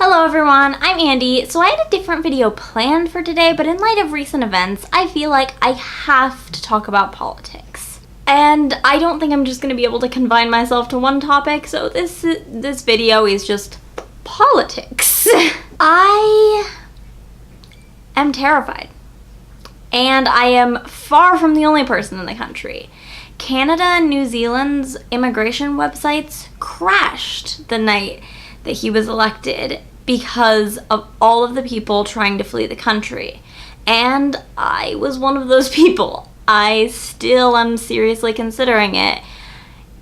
Hello everyone, I'm Andy. So I had a different video planned for today, but in light of recent events, I feel like I have to talk about politics. And I don't think I'm just going to be able to confine myself to one topic, so this video is just politics. I am terrified. And I am far from the only person in the country. Canada and New Zealand's immigration websites crashed the night that he was elected because of all of the people trying to flee the country. And I was one of those people. I still am seriously considering it,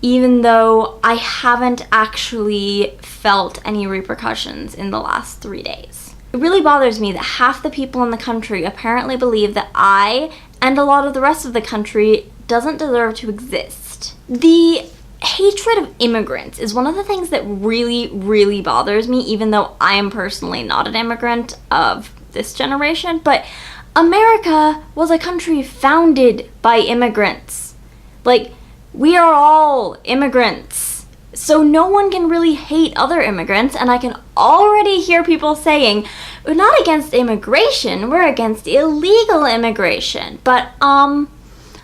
even though I haven't actually felt any repercussions in the last 3 days. It really bothers me that half the people in the country apparently believe that I and a lot of the rest of the country doesn't deserve to exist. The hatred of immigrants is one of the things that really bothers me, even though I am personally not an immigrant of this generation. But America was a country founded by immigrants. Like, we are all immigrants. So no one can really hate other immigrants, and I can already hear people saying, we're not against immigration, we're against illegal immigration. But,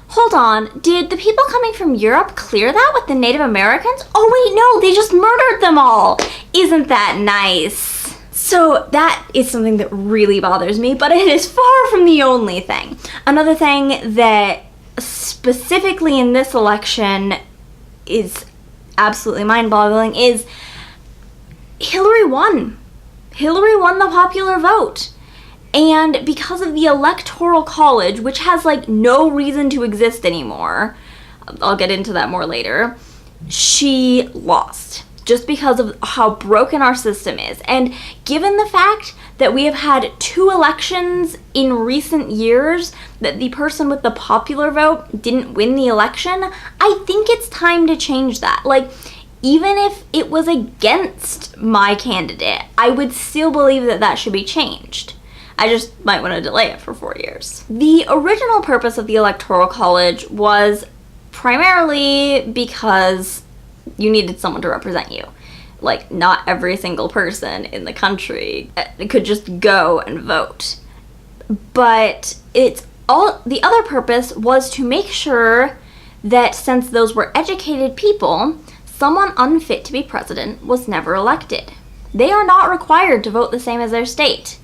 hold on, did the people coming from Europe clear that with the Native Americans? Oh wait, no, they just murdered them all. Isn't that nice? So that is something that really bothers me, but it is far from the only thing. Another thing that specifically in this election is absolutely mind-boggling is Hillary won. Hillary won the popular vote. And because of the Electoral College, which has like no reason to exist anymore, I'll get into that more later, she lost just because of how broken our system is. And given the fact that we have had 2 elections in recent years that the person with the popular vote didn't win the election, I think it's time to change that. Like, even if it was against my candidate, I would still believe that that should be changed. I just might want to delay it for 4 years. The original purpose of the Electoral College was primarily because you needed someone to represent you. Like, not every single person in the country could just go and vote. But the other purpose was to make sure that since those were educated people, someone unfit to be president was never elected. They are not required to vote the same as their state.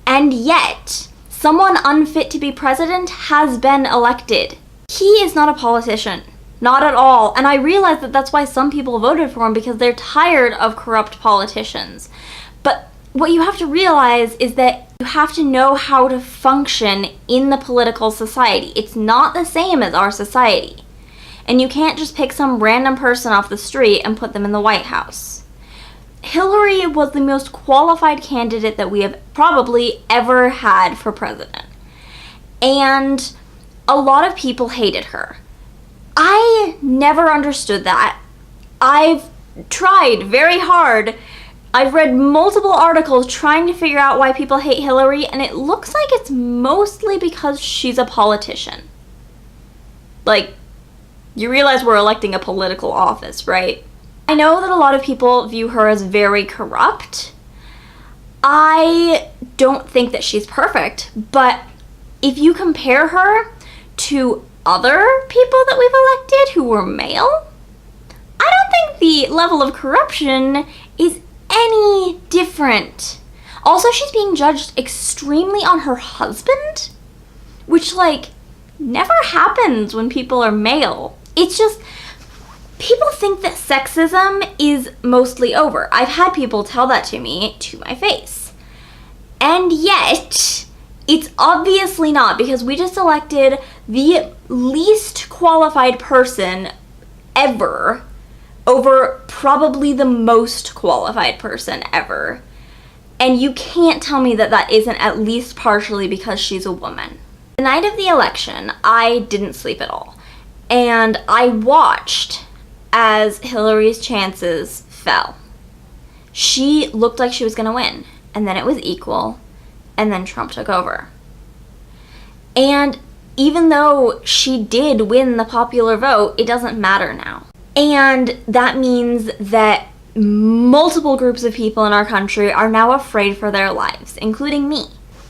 And yet, someone unfit to be president has been elected. He is not a politician. Not at all. And I realize that that's why some people voted for him, because they're tired of corrupt politicians. But what you have to realize is that you have to know how to function in the political society. It's not the same as our society. And you can't just pick some random person off the street and put them in the White House. Hillary was the most qualified candidate that we have probably ever had for president. And a lot of people hated her. I never understood that. I've tried very hard. I've read multiple articles trying to figure out why people hate Hillary, and it looks like it's mostly because she's a politician. Like, you realize we're electing a political office, right? I know that a lot of people view her as very corrupt. I don't think that she's perfect, but if you compare her to other people that we've elected who were male, I don't think the level of corruption is any different. Also, she's being judged extremely on her husband, which, like, never happens when people are male. It's just, people think that sexism is mostly over. I've had people tell that to me to my face. And yet, it's obviously not, because we just elected the least qualified person ever over probably the most qualified person ever. And you can't tell me that that isn't at least partially because she's a woman. The night of the election, I didn't sleep at all. And I watched as Hillary's chances fell. She looked like she was going to win, and then it was equal, and then Trump took over. And even though she did win the popular vote, it doesn't matter now. And that means that multiple groups of people in our country are now afraid for their lives, including me.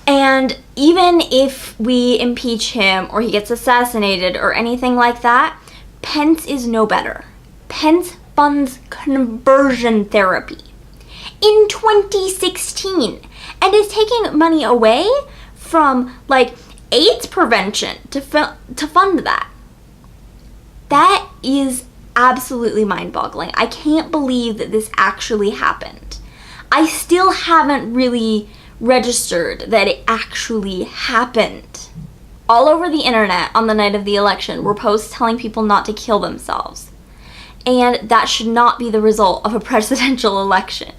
And even if we impeach him or he gets assassinated or anything like that, Pence is no better. Pence funds conversion therapy in 2016 and is taking money away from like AIDS prevention to fund that. That is absolutely mind-boggling. I can't believe that this actually happened. I still haven't really registered that it actually happened. All over the internet on the night of the election were posts telling people not to kill themselves. And that should not be the result of a presidential election.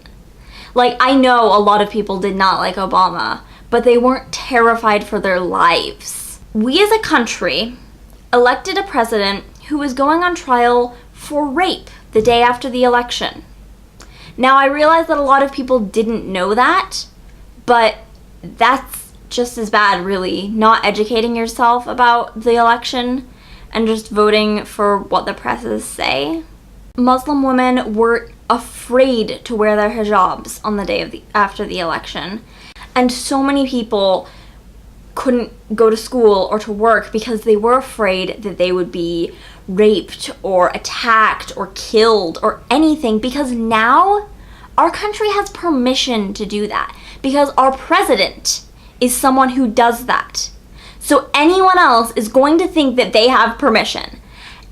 Like, I know a lot of people did not like Obama, but they weren't terrified for their lives. We as a country elected a president who was going on trial for rape the day after the election. Now, I realize that a lot of people didn't know that, but that's just as bad, really, not educating yourself about the election and just voting for what the presses say. Muslim women were afraid to wear their hijabs on the day after the election, and so many people couldn't go to school or to work because they were afraid that they would be raped or attacked or killed or anything, because now our country has permission to do that because our president is someone who does that. So anyone else is going to think that they have permission.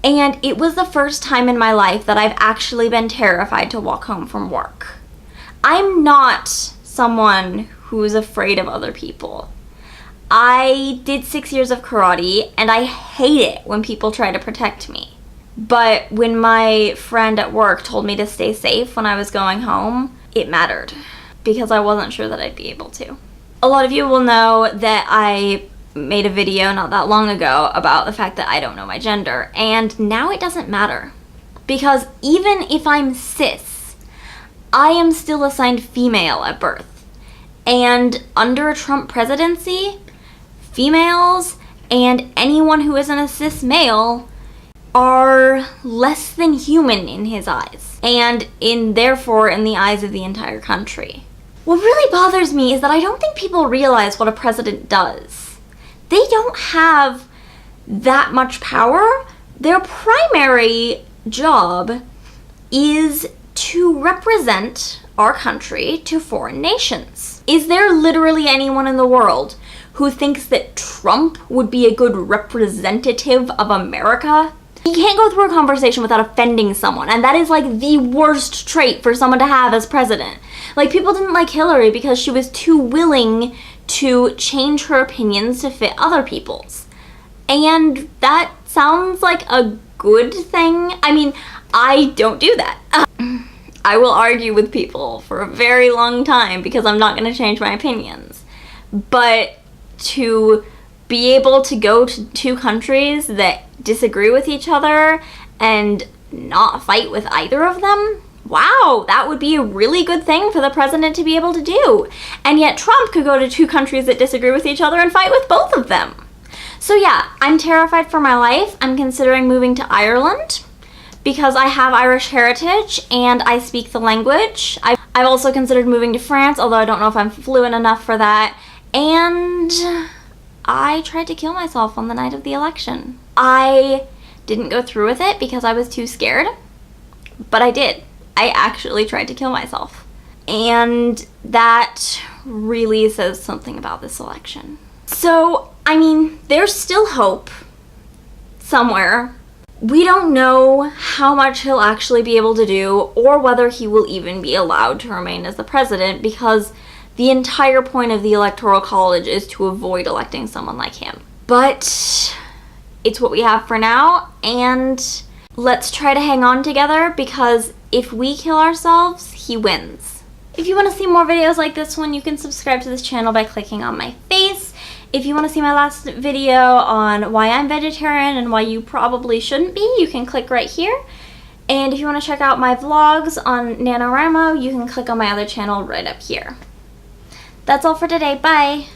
And it was the first time in my life that I've actually been terrified to walk home from work. I'm not someone who is afraid of other people. I did 6 years of karate, and I hate it when people try to protect me. But when my friend at work told me to stay safe when I was going home, it mattered, because I wasn't sure that I'd be able to. A lot of you will know that I made a video not that long ago about the fact that I don't know my gender, and now it doesn't matter. Because even if I'm cis, I am still assigned female at birth. And under a Trump presidency, females and anyone who isn't a cis male are less than human in his eyes, and therefore in the eyes of the entire country. What really bothers me is that I don't think people realize what a president does. They don't have that much power. Their primary job is to represent our country to foreign nations. Is there literally anyone in the world who thinks that Trump would be a good representative of America? You can't go through a conversation without offending someone, and that is like the worst trait for someone to have as president. Like, people didn't like Hillary because she was too willing to change her opinions to fit other people's. And that sounds like a good thing. I mean, I don't do that. I will argue with people for a very long time because I'm not going to change my opinions. But to be able to go to two countries that disagree with each other and not fight with either of them, wow, that would be a really good thing for the president to be able to do. And yet Trump could go to two countries that disagree with each other and fight with both of them. So yeah, I'm terrified for my life. I'm considering moving to Ireland because I have Irish heritage and I speak the language. I've also considered moving to France, although I don't know if I'm fluent enough for that. And I tried to kill myself on the night of the election. I didn't go through with it because I was too scared, but I did. I actually tried to kill myself. And that really says something about this election. So, I mean, there's still hope somewhere. We don't know how much he'll actually be able to do or whether he will even be allowed to remain as the president, because the entire point of the Electoral College is to avoid electing someone like him. But it's what we have for now, and let's try to hang on together, because if we kill ourselves, he wins. If you want to see more videos like this one, you can subscribe to this channel by clicking on my face. If you want to see my last video on why I'm vegetarian and why you probably shouldn't be, you can click right here. And if you want to check out my vlogs on NaNoWriMo, you can click on my other channel right up here. That's all for today. Bye!